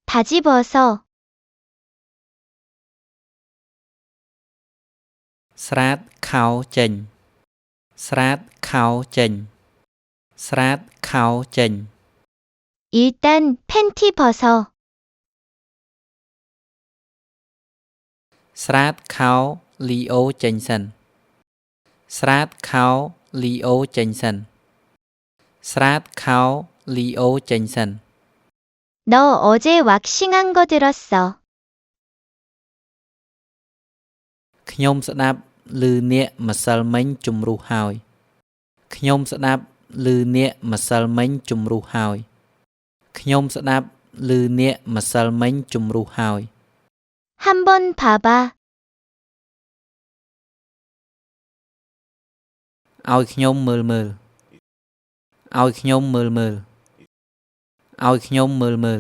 바지 벗어. ស្រាតខោចេញស្រាតខោចេញស្រាតខោចេញ 일단 팬티 벗어. ស្រាតខោលីអូចេញសិនស្រាតខោលីអូចេញសិនស្រាតខោលីអូចេញសិន 너 어제 왁싱한 거 들었어. ខ្ញុំស្ដាប់ឮអ្នកម្សិលមិញជំរុះហើយខ្ញុំស្ដាប់ឮអ្នកម្សិលមិញជំរុះហើយខ្ញុំស្ដាប់ឮអ្នកម្សិលមិញជំរុះហើយ 한번 봐봐. ឲ្យខ្ញុំមើលឲ្យខ្ញុំមើលឲ្យខ្ញុំមើល